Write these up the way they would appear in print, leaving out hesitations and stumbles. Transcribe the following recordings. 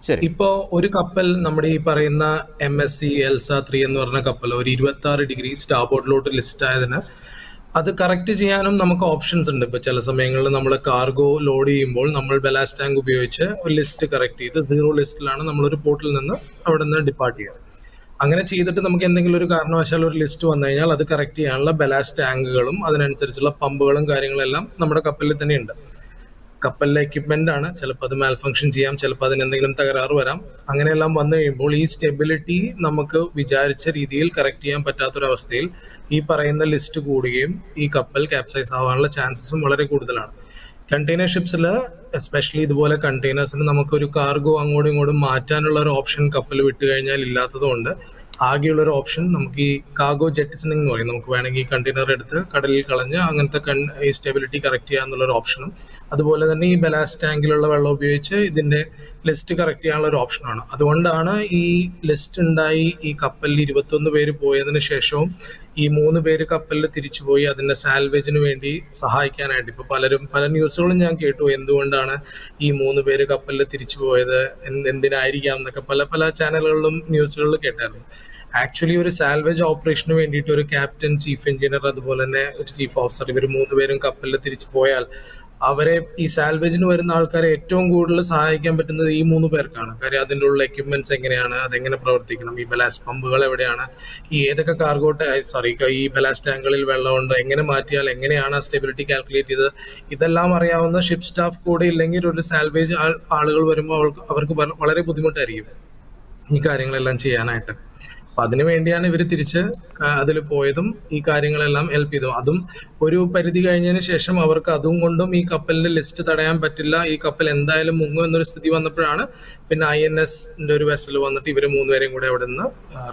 ശരി. ഇപ്പോ ഒരു കപ്പൽ നമ്മുടെ ഈ പറയുന്ന MSC എൽസ 3 എന്ന് പറഞ്ഞ കപ്പൽ ഒരു 26 ഡിഗ്രി സ്റ്റാർബോർഡിലോട്ട് ലിസ്റ്റ് ആയതിന് അത് കറക്റ്റ് ചെയ്യാനും നമുക്ക് ഓപ്ഷൻസ് ഉണ്ട്. ഇപ്പൊ ചില സമയങ്ങളിൽ നമ്മൾ കാർഗോ ലോഡ് ചെയ്യുമ്പോൾ നമ്മൾ ബലാസ്റ്റ് ടാങ്ക് ഉപയോഗിച്ച് ഒരു ലിസ്റ്റ് കറക്റ്റ് ചെയ്ത് 0 ലിസ്റ്റിലാണ് നമ്മളൊരു പോർട്ടിൽ നിന്ന് അവിടെ നിന്ന് ഡിപ്പാർട്ട് ചെയ്യുക. അങ്ങനെ ചെയ്തിട്ട് നമുക്ക് എന്തെങ്കിലും ഒരു കാരണവശാൽ ഒരു ലിസ്റ്റ് വന്നു കഴിഞ്ഞാൽ അത് കറക്റ്റ് ചെയ്യാനുള്ള ബലാസ്റ്റ് ടാങ്കുകളും അതിനനുസരിച്ചുള്ള പമ്പുകളും കാര്യങ്ങളെല്ലാം നമ്മുടെ കപ്പലിൽ തന്നെ ഉണ്ട്. കപ്പലിലെ എക്യുപ്മെന്റ് ആണ്, ചിലപ്പോൾ അത് മാൽ ഫംഗ്ഷൻ ചെയ്യാം, ചിലപ്പോൾ അതിന് എന്തെങ്കിലും തകരാറ് വരാം. അങ്ങനെയെല്ലാം വന്നു കഴിയുമ്പോൾ ഈ സ്റ്റെബിലിറ്റി നമുക്ക് വിചാരിച്ച രീതിയിൽ കറക്റ്റ് ചെയ്യാൻ പറ്റാത്തൊരവസ്ഥയിൽ ഈ പറയുന്ന ലിസ്റ്റ് കൂടുകയും ഈ കപ്പൽ ക്യാപ്സൈസ് ആവാനുള്ള ചാൻസസും വളരെ കൂടുതലാണ്. കണ്ടെയ്നർ ഷിപ്സിൽ എസ്പെഷ്യലി ഇതുപോലെ കണ്ടെയ്നേഴ്സിന് നമുക്കൊരു കാർഗോ അങ്ങോട്ടും ഇങ്ങോട്ടും മാറ്റാനുള്ള ഒരു ഓപ്ഷൻ കപ്പൽ വിട്ട് കഴിഞ്ഞാൽ ഇല്ലാത്തതുകൊണ്ട് ആകെയുള്ള ഒരു ഓപ്ഷൻ നമുക്ക് ഈ കാർഗോ ജെറ്റിസണിംഗ് എന്ന് പറയും. നമുക്ക് വേണമെങ്കിൽ ഈ കണ്ടെയ്നർ എടുത്ത് കടലിൽ കളഞ്ഞ് അങ്ങനത്തെ ഈ സ്റ്റെബിലിറ്റി കറക്റ്റ് ചെയ്യുക എന്നുള്ളൊരു ഓപ്ഷനും, അതുപോലെ തന്നെ ഈ ബലാസ്റ്റ് ടാങ്കിലുള്ള വെള്ളം ഉപയോഗിച്ച് ഇതിന്റെ ലിസ്റ്റ് കറക്റ്റ് ചെയ്യാനുള്ള ഒരു ഓപ്ഷനാണ്. അതുകൊണ്ടാണ് ഈ ലിസ്റ്റ് ഉണ്ടായി ഈ കപ്പലിൽ 21 പേര് പോയതിന് ശേഷവും ഈ 3 പേര് കപ്പലിൽ തിരിച്ചുപോയി അതിന്റെ സാൽവേജിന് വേണ്ടി സഹായിക്കാനായിട്ട് ഇപ്പൊ പല ന്യൂസുകളും ഞാൻ കേട്ടു, എന്തുകൊണ്ടാണ് ഈ 3 പേര് കപ്പലിൽ തിരിച്ചു പോയത്, എന്തിനായിരിക്കാം എന്നൊക്കെ പല ചാനലുകളിലും ന്യൂസുകളിൽ കേട്ടായിരുന്നു. ആക്ച്വലി ഒരു സാൽവേജ് ഓപ്പറേഷന് വേണ്ടിയിട്ട് ഒരു ക്യാപ്റ്റൻ, ചീഫ് എഞ്ചിനീയർ, അതുപോലെ തന്നെ ഒരു ചീഫ് ഓഫീസർ, ഇവർ 3 പേരും കപ്പലിൽ തിരിച്ചു പോയാൽ അവരെ ഈ സാൽവേജിന് വരുന്ന ആൾക്കാരെ ഏറ്റവും കൂടുതൽ സഹായിക്കാൻ പറ്റുന്നത് ഈ 3 പേർക്കാണ്. കാര്യം അതിൻ്റെ ഉള്ള എക്യുപ്മെന്റ്സ് എങ്ങനെയാണ്, അതെങ്ങനെ പ്രവർത്തിക്കണം, ഈ ബലാസ്റ്റ് പമ്പുകൾ എവിടെയാണ്, ഈ ഏതൊക്കെ ഈ ബലാസ്റ്റ് ടാങ്കുകളിൽ വെള്ളമുണ്ട്, എങ്ങനെ മാറ്റിയാൽ എങ്ങനെയാണ് ആ സ്റ്റെബിലിറ്റി കാൽക്കുലേറ്റ് ചെയ്ത്, ഇതെല്ലാം അറിയാവുന്ന ഷിപ്പ് സ്റ്റാഫ് കൂടെ ഇല്ലെങ്കിൽ ഒരു സാൽവേജ് ആളുകൾ വരുമ്പോൾ അവർക്ക് വളരെ ബുദ്ധിമുട്ടായിരിക്കും ഈ കാര്യങ്ങളെല്ലാം ചെയ്യാനായിട്ട്. അപ്പൊ അതിനു വേണ്ടിയാണ് ഇവർ തിരിച്ച് അതിൽ പോയതും ഈ കാര്യങ്ങളെല്ലാം ഹെൽപ്പ് ചെയ്തു. അതും ഒരു പരിധി കഴിഞ്ഞതിന് ശേഷം അവർക്ക് അതും കൊണ്ടും ഈ കപ്പലിന്റെ ലിസ്റ്റ് തടയാൻ പറ്റില്ല, ഈ കപ്പൽ എന്തായാലും മുങ്ങും എന്നൊരു സ്ഥിതി വന്നപ്പോഴാണ് പിന്നെ INSന്റെ ഒരു വെസൽ വന്നിട്ട് ഇവര് 3 പേരെയും കൂടെ അവിടെ നിന്ന്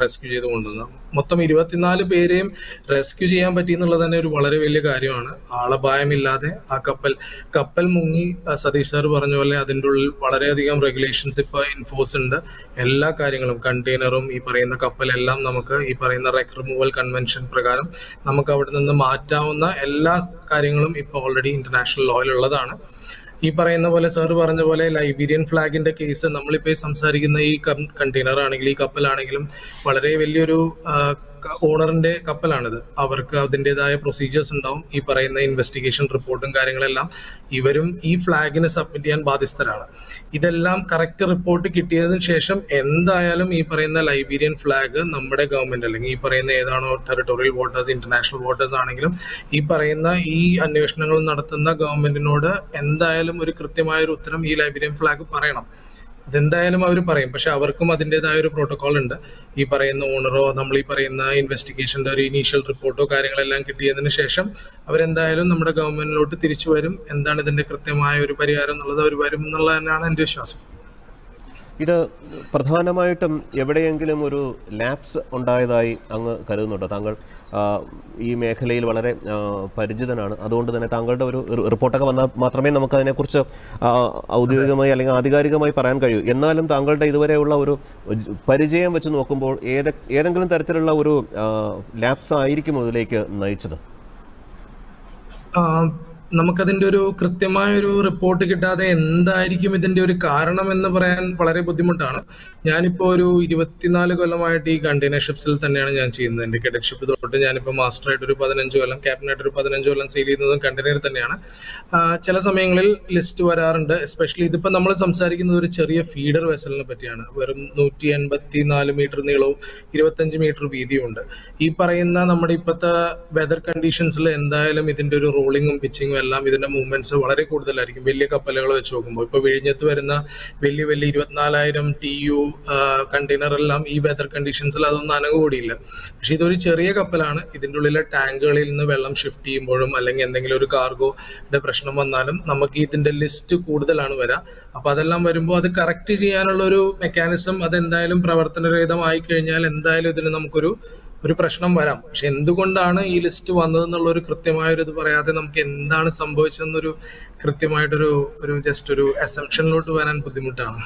റെസ്ക്യൂ ചെയ്ത് കൊണ്ടുവന്നത്. മൊത്തം 24 പേരെയും റെസ്ക്യൂ ചെയ്യാൻ പറ്റി എന്നുള്ളത് തന്നെ ഒരു വളരെ വലിയ കാര്യമാണ്. ആളപായമില്ലാതെ ആ കപ്പൽ മുങ്ങി. സതീഷ് സാർ പറഞ്ഞ പോലെ അതിൻ്റെ ഉള്ളിൽ വളരെയധികം റെഗുലേഷൻസ് ഇപ്പൊ എൻഫോഴ്സ് ഉണ്ട്. എല്ലാ കാര്യങ്ങളും, കണ്ടെയ്നറും ഈ പറയുന്ന കപ്പലെല്ലാം നമുക്ക് ഈ പറയുന്ന റെക് റിമൂവൽ കൺവെൻഷൻ പ്രകാരം നമുക്ക് അവിടെ നിന്ന് മാറ്റാവുന്ന എല്ലാ കാര്യങ്ങളും ഇപ്പോൾ ഓൾറെഡി ഇന്റർനാഷണൽ ലോയിൽ ഉള്ളതാണ്. ഈ പറയുന്ന പോലെ സാർ പറഞ്ഞ പോലെ ലൈബീരിയൻ ഫ്ലാഗിന്റെ കേസ് നമ്മളിപ്പോൾ സംസാരിക്കുന്ന ഈ കണ്ടെയ്നർ ആണെങ്കിലും ഈ കപ്പലാണെങ്കിലും വളരെ വലിയൊരു ഓണറിന്റെ കപ്പലാണിത്. അവർക്ക് അതിൻ്റെതായ പ്രൊസീജിയേഴ്സ് ഉണ്ടാവും. ഈ പറയുന്ന ഇൻവെസ്റ്റിഗേഷൻ റിപ്പോർട്ടും കാര്യങ്ങളെല്ലാം ഇവരും ഈ ഫ്ലാഗിന് സബ്മിറ്റ് ചെയ്യാൻ ബാധ്യസ്ഥരാണ്. ഇതെല്ലാം കറക്റ്റ് റിപ്പോർട്ട് കിട്ടിയതിനു ശേഷം എന്തായാലും ഈ പറയുന്ന ലൈബീരിയൻ ഫ്ലാഗ് നമ്മുടെ ഗവൺമെന്റ് അല്ലെങ്കിൽ ഈ പറയുന്ന ഏതാണോ ടെറിട്ടോറിയൽ വാട്ടേഴ്സ്, ഇന്റർനാഷണൽ വാട്ടേഴ്സ് ആണെങ്കിലും ഈ പറയുന്ന ഈ അന്വേഷണങ്ങൾ നടത്തുന്ന ഗവൺമെന്റിനോട് എന്തായാലും ഒരു കൃത്യമായ ഒരു ഉത്തരം ഈ ലൈബീരിയൻ ഫ്ലാഗ് പറയണം. അതെന്തായാലും അവർ പറയും. പക്ഷെ അവർക്കും അതിൻ്റെതായ ഒരു പ്രോട്ടോകോൾ ഉണ്ട്. ഈ പറയുന്ന ഓണറോ നമ്മൾ ഈ പറയുന്ന ഇൻവെസ്റ്റിഗേഷന്റെ ഒരു ഇനീഷ്യൽ റിപ്പോർട്ടോ കാര്യങ്ങളെല്ലാം കിട്ടിയതിന് ശേഷം അവരെന്തായാലും നമ്മുടെ ഗവൺമെന്റിലോട്ട് തിരിച്ചു വരും. എന്താണ് ഇതിന്റെ കൃത്യമായ ഒരു പരിഹാരം എന്നുള്ളത് അവർ വരും എന്നുള്ളത് തന്നെയാണ് എൻ്റെ വിശ്വാസം. ഇത് പ്രധാനമായിട്ടും എവിടെയെങ്കിലും ഒരു ലാപ്സ് ഉണ്ടായതായി അങ്ങ് കരുതുന്നുണ്ടോ? താങ്കൾ ഈ മേഖലയിൽ വളരെ പരിചിതനാണ്, അതുകൊണ്ട് തന്നെ താങ്കളുടെ ഒരു റിപ്പോർട്ടൊക്കെ വന്നാൽ മാത്രമേ നമുക്ക് അതിനെക്കുറിച്ച് ഔദ്യോഗികമായി അല്ലെങ്കിൽ ആധികാരികമായി പറയാൻ കഴിയൂ. എന്നാലും താങ്കളുടെ ഇതുവരെയുള്ള ഒരു പരിചയം വെച്ച് നോക്കുമ്പോൾ ഏതെങ്കിലും തരത്തിലുള്ള ഒരു ലാപ്സ് ആയിരിക്കും ഇതിലേക്ക് നയിച്ചത്? നമുക്കതിന്റെ ഒരു കൃത്യമായ ഒരു റിപ്പോർട്ട് കിട്ടാതെ എന്തായിരിക്കും ഇതിന്റെ ഒരു കാരണം എന്ന് പറയാൻ വളരെ ബുദ്ധിമുട്ടാണ്. ഞാനിപ്പോ ഒരു 24 കൊല്ലമായിട്ട് ഈ കണ്ടെയ്നർ ഷിപ്സിൽ തന്നെയാണ് ഞാൻ ചെയ്യുന്നത്. എന്റെ കേഡറ്റ്ഷിപ്പ് തൊട്ട് ഞാനിപ്പോൾ മാസ്റ്ററായിട്ട് ഒരു 15 കൊല്ലം, ക്യാപ്റ്റനായിട്ട് ഒരു 15 കൊല്ലം സെയിൽ ചെയ്യുന്നതും കണ്ടെയ്നർ തന്നെയാണ്. ചില സമയങ്ങളിൽ ലിസ്റ്റ് വരാറുണ്ട്. എസ്പെഷ്യലി ഇതിപ്പോ നമ്മൾ സംസാരിക്കുന്നത് ഒരു ചെറിയ ഫീഡർ വെസലിനെ പറ്റിയാണ്. വെറും 184 മീറ്റർ നീളവും 25 മീറ്റർ വീതിയും ഉണ്ട്. ഈ പറയുന്ന നമ്മുടെ ഇപ്പോഴത്തെ വെതർ കണ്ടീഷൻസിൽ എന്തായാലും ഇതിന്റെ ഒരു റോളിങ്ങും പിച്ചിങ്ങും എല്ലാം ഇതിന്റെ മൂവ്മെന്റ്സ് വളരെ കൂടുതലായിരിക്കും വലിയ കപ്പലുകൾ വെച്ച് നോക്കുമ്പോൾ. ഇപ്പൊ വിഴിഞ്ഞത്ത് വരുന്ന വലിയ 24,000 TU കണ്ടെയ്നർ എല്ലാം ഈ വെതർ കണ്ടീഷൻസിൽ അതൊന്നും അനങ്ങുകൂടിയില്ല. പക്ഷെ ഇതൊരു ചെറിയ കപ്പലാണ്. ഇതിൻ്റെ ഉള്ളിലെ ടാങ്കുകളിൽ നിന്ന് വെള്ളം ഷിഫ്റ്റ് ചെയ്യുമ്പോഴും അല്ലെങ്കിൽ എന്തെങ്കിലും ഒരു കാർഗോയുടെ പ്രശ്നം വന്നാലും നമുക്ക് ഇതിന്റെ ലിസ്റ്റ് കൂടുതലാണ് വരിക. അപ്പൊ അതെല്ലാം വരുമ്പോൾ അത് കറക്റ്റ് ചെയ്യാനുള്ള ഒരു മെക്കാനിസം അതെന്തായാലും പ്രവർത്തനരഹിതമായി കഴിഞ്ഞാൽ എന്തായാലും ഇതിന് നമുക്കൊരു പ്രശ്നം വരാം. പക്ഷെ എന്തുകൊണ്ടാണ് ഈ ലിസ്റ്റ് വന്നതെന്നുള്ള ഒരു കൃത്യമായൊരു ഇത് പറയാതെ നമുക്ക് എന്താണ് സംഭവിച്ചതെന്നൊരു കൃത്യമായിട്ടൊരു ജസ്റ്റ് ഒരു അസംഷനിലോട്ട് വരാൻ ബുദ്ധിമുട്ടാണ്.